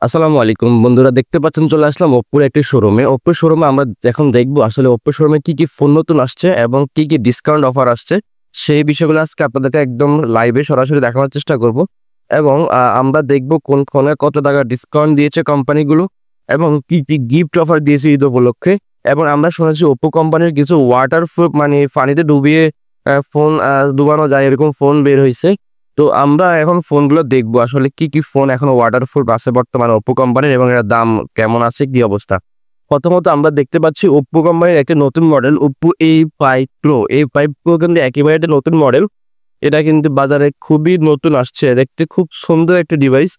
আসসালামু আলাইকুম বন্ধুরা, দেখতে পাচ্ছেন চলে আসলাম ওপ্পোর একটি শোরুমে। ওপ্পোর শোরুমে আমরা এখন দেখবো আসলে ওপ্পো শোরুমে কি ফোন নতুন আসছে এবং কি ডিসকাউন্ট অফার আসছে, সেই বিষয়গুলো আজকে আপনাদেরকে একদম লাইভে সরাসরি দেখানোর চেষ্টা করব। এবং আমরা দেখব কোন ফোনে কত টাকা ডিসকাউন্ট দিয়েছে কোম্পানিগুলো এবং কি গিফট অফার দিয়েছে ঈদ উপলক্ষে। এবং আমরা শুনেছি ওপ্পো কোম্পানির কিছু ওয়াটারপ্রুফ মানে পানিতে ডুবিয়ে ফোন ডুবানো যায় এরকম ফোন বের হয়েছে। তো আমরা এখন ফোনগুলো দেখবো আসলে কি ফোন এখন ওয়াটারপ্রুফ আছে বর্তমানে ওপ্পো কোম্পানির এবং এর দাম কেমন আছে, কি অবস্থা। প্রথমত আমরা দেখতে পাচ্ছি ওপ্পো কোম্পানির একটা নতুন model Oppo A5 Pro। A5 Pro কিন্তু একেবারে একটা নতুন মডেল। এটা কিন্তু বাজারে খুবই নতুন আসছে, দেখতে খুব সুন্দর একটা ডিভাইস।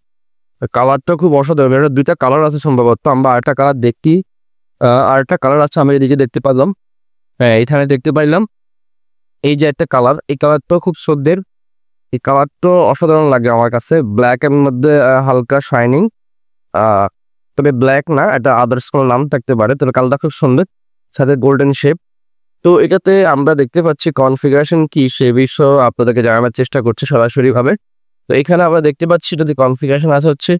কালারটা খুব অসাধারণ। এটা দুইটা কালার আছে সম্ভবত, আমরা আরেকটা কালার দেখি। আরেকটা কালার আছে, আমি এদিকে দেখতে পারলাম। হ্যাঁ, এইখানে দেখতে পাইলাম এই যে একটা কালার, এই কালারটাও খুব সুন্দর। এই কালারটা অসাধারণ লাগে আমার কাছে, ব্ল্যাক এর মধ্যে হালকা শাইনিং। তবে ব্ল্যাক না, এটা আদার্স কোনো নাম থাকতে পারে, তবে কালারটা খুব সুন্দর, সাথে গোল্ডেন শেপ। তো এটাতে আমরা দেখতে পাচ্ছি কনফিগারেশন কি সে বিষয়ে আপনাদেরকে জানানোর চেষ্টা করছে সরাসরি ভাবে। তো এখানে আমরা দেখতে পাচ্ছি এটাতে কনফিগারেশন আছে হচ্ছে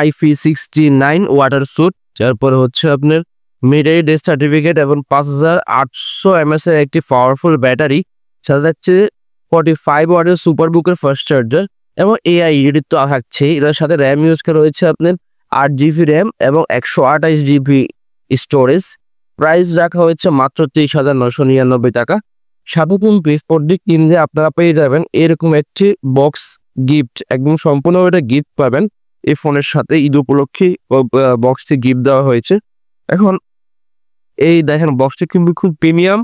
IP69 ওয়াটার স্যুট, তারপরে হচ্ছে আপনার মিডাই ডে সার্টিফিকেট এবং 5800 mAh এর একটি পাওয়ারফুল ব্যাটারি, সাথে থাকছে 45 ওয়াটের সুপার বুকের ফার্স্ট চার্জার এবং এআই এডিট তো থাকছেই। এটার সাথে র্যাম ইউজ করা হয়েছে আপনার 8 GB র্যাম এবং 128 GB স্টোরেজ। প্রাইস রাখা হয়েছে মাত্র 23,999 টাকা। সাধারণ স্পোর্টটি কিনলে আপনারা পেয়ে যাবেন এরকম একটি বক্স গিফট, একদম সম্পূর্ণ এটা গিফট পাবেন এই ফোনের সাথে। ঈদ উপলক্ষে বক্সটি গিফট দেওয়া হয়েছে। এখন এই দেখেন বক্সটি কিন্তু খুব প্রিমিয়াম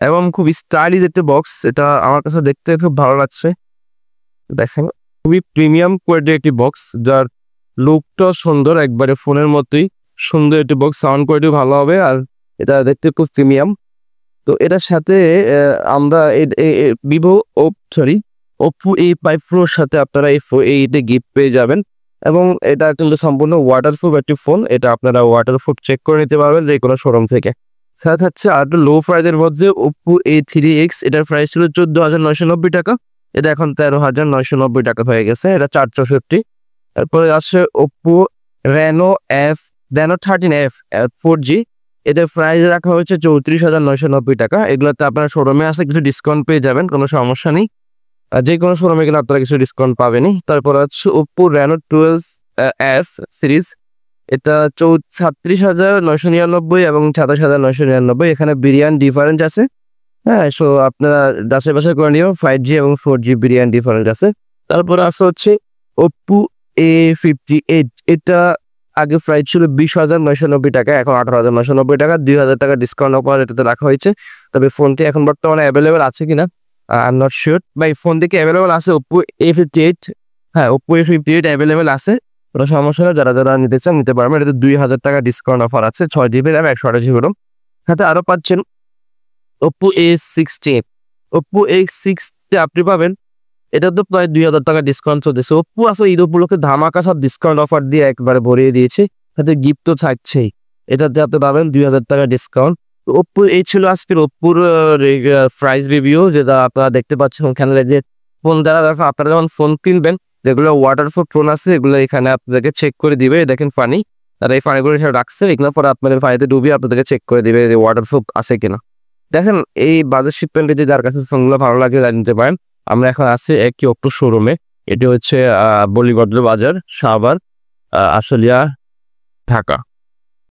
এবং খুব স্টাইলিশ একটা বক্স, এটা আমার কাছে দেখতে খুব ভালো লাগছে। দেখেন খুবই প্রিমিয়াম কোয়ালিটির একটি বক্স, যার লুকটা সুন্দর, একবারে ফোনের মতোই সুন্দর একটি বক্স। সাউন্ড কোয়ালিটি ভালো হবে আর এটা দেখতে খুব প্রিমিয়াম। তো এটার সাথে আমরা ওপ্পো A5 Proর সাথে আপনারা এইটা গিফট পেয়ে যাবেন। এবং এটা কিন্তু সম্পূর্ণ ওয়াটারপ্রুফ একটি ফোন, এটা আপনারা ওয়াটারপ্রুফ চেক করে নিতে পারবেন যে কোনো শোরুম থেকে। সাথে হচ্ছে আর একটু লো প্রাইসের মধ্যে ওপ্পো A3X, এটার প্রাইস ছিল 14,990 টাকা, এটা এখন 13,990 টাকা হয়ে গেছে, এটা 464। তারপরে আসছে ওপ্পো Reno 13F 4G, এদের প্রাইস রাখা হয়েছে 34,990 টাকা। এগুলোতে আপনার শোরুমে আসে কিছু ডিসকাউন্ট পেয়ে যাবেন, কোনো সমস্যা নেই। যে কোনো শোরুমে গেলে আপনারা কিছু ডিসকাউন্ট পাবেনই। তারপর হচ্ছে ওপ্পো Reno 12F সিরিজ, এটা 36,999 এবং 27,999। এখানে বিরিয়ানি ডিফারেন্স আছে। হ্যাঁ, সো আপনারা যাচাই বাছাই করে নিও, 5G এবং 4G বিরিয়ানি ডিফারেন্স আছে। তারপরে আসে হচ্ছে ওপ্পো A58, এটা আগে প্রাইস ছিল 20,990 টাকা, এখন 18,990 টাকা, 2,000 টাকা ডিসকাউন্ট অফার এটাতে রাখা হয়েছে। তবে ফোনটি এখন বর্তমানে অ্যাভেলেবেল আছে কিনা আই এম নট শিওর। বা এই ফোন থেকে অ্যাভেলেবেল আছে ওপ্পো A58। হ্যাঁ, ওপ্পো A58 অ্যাভেলেবেল আছে, কোনো সমস্যা নেই। যারা নিতে চান নিতে পারবেন। এটাতে 2,000 টাকা ডিসকাউন্ট অফার আছে, 6 GB র্যাম 128 GB রোম। সাথে আরও পাচ্ছেন ওপ্পো A60। ওপ্পো A60 আপনি পাবেন, এটা তো প্রায় 2,000 টাকা ডিসকাউন্ট চলতেছে। ওপ্পো আসলে ঈদ উপলক্ষে ধামাকা সব ডিসকাউন্ট অফার দিয়ে একবারে ভরিয়ে দিয়েছে, সাথে গিফট তো থাকছেই। এটাতে আপনি পাবেন 2,000 টাকা ডিসকাউন্ট। ওপ্পো এই ছিল আজকের ওপ্পোর প্রাইস রিভিউ, যেটা আপনারা দেখতে পাচ্ছেন ওখানে। যে ফোন দ্বারা দেখো আপনারা যখন ফোন কিনবেন, যেগুলো ওয়াটারপ্রুফ ফোন আছে এগুলো এখানে আপনাদেরকে চেক করে দিবে। দেখেন ফানি, তারা এই ফানিগুলো এখানে রাখছে, এগুলো পরে আপনাদের ফানিতে ডুবিয়ে আপনাদেরকে চেক করে দিবে যে ওয়াটারপ্রুফ আছে কিনা। দেখেন এই বাজার শিপমেন্টে যে যার কাছে ফোনগুলো ভালো লাগে নিতে পারেন। আমরা এখন আছি একটি ওপ্পো শোরুমে, এটি হচ্ছে বলিগদ্র বাজার, সাভার, আশুলিয়া, ঢাকা।